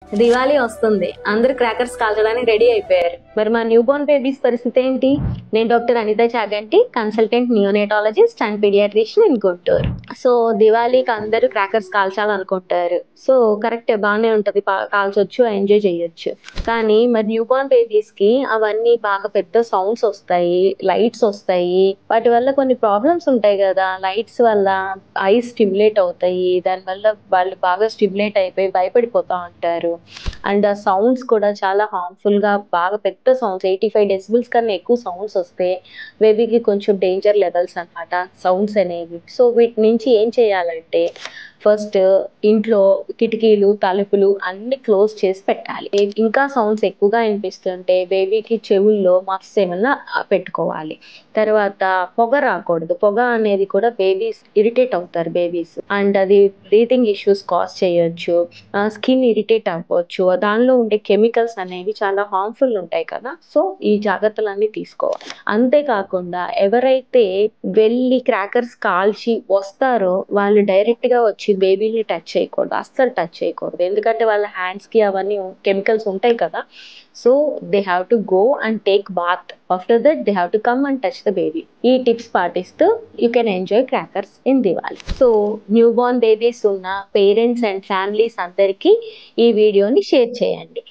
దివాళీ వస్తుంది, అందరూ క్రాకర్స్ కాల్చడానికి రెడీ అయిపోయారు. మరి మా న్యూ బోర్న్ బేబీస్ పరిస్థితి ఏంటి? నేను doctor Anitha Chaganti, consultant neonatologist and paediatrician in Guntur. So దివాళీకి అందరూ క్రాకర్స్ కాల్చాలనుకుంటారు. సో కరెక్ట్, బాగానే ఉంటది, కాల్చొచ్చు, ఎంజాయ్ చేయొచ్చు. కానీ మరి న్యూ బోర్న్ బేబీస్ కి అవన్నీ బాగా పెద్ద సౌండ్స్ వస్తాయి, లైట్స్ వస్తాయి. వాటి వల్ల కొన్ని ప్రాబ్లమ్స్ ఉంటాయి కదా. లైట్స్ వల్ల ఐస్ స్టిమ్యులేట్ అవుతాయి, దానివల్ల వాళ్ళు బాగా స్టిమ్యులేట్ అయిపోయి భయపడిపోతా ఉంటారు. అండ్ ఆ సౌండ్స్ కూడా చాలా హార్మ్ఫుల్ గా, బాగా పెద్ద సౌండ్స్ 85 డెసిబుల్స్ కన్నా ఎక్కువ సౌండ్స్ వస్తే బేబీకి కొంచెం డేంజర్ లెవెల్స్ అన్నమాట సౌండ్స్ అనేవి. సో వీటి నుంచి ఏం చేయాలంటే, ఫస్ట్ ఇంట్లో కిటికీలు తలుపులు అన్ని క్లోజ్ చేసి పెట్టాలి. ఇంకా సౌండ్స్ ఎక్కువగా వినిపిస్తుంటే బేబీకి చెవుల్లో మఫ్స్ ఏమన్నా పెట్టుకోవాలి. తర్వాత పొగ రాకూడదు. పొగ అనేది కూడా బేబీస్ ఇరిటేట్ అవుతారు బేబీస్, అండ్ అది బ్రీతింగ్ ఇష్యూస్ కాజ్ చేయొచ్చు, స్కిన్ ఇరిటేట్ అవ్వచ్చు. దానిలో ఉండే కెమికల్స్ అనేవి చాలా హార్మ్ఫుల్ ఉంటాయి కదా. సో ఈ జాగ్రత్తలన్నీ తీసుకోవాలి. అంతేకాకుండా ఎవరైతే వెళ్ళి క్రాకర్స్ కాల్చి వస్తారో వాళ్ళు డైరెక్ట్ గా వచ్చి బేబీని టచ్ చేయకూడదు, అస్సలు టచ్ చేయకూడదు. ఎందుకంటే వాళ్ళ హ్యాండ్స్ కి అవన్నీ కెమికల్స్ ఉంటాయి కదా. So they have to go and take bath. After that they have to come and touch the baby. ఈ టిప్స్ పాటిస్తూ you can enjoy crackers in Diwali. So newborn babies ఉన్న పేరెంట్స్ అండ్ ఫ్యామిలీస్ అందరికీ ఈ వీడియోని share చేయండి.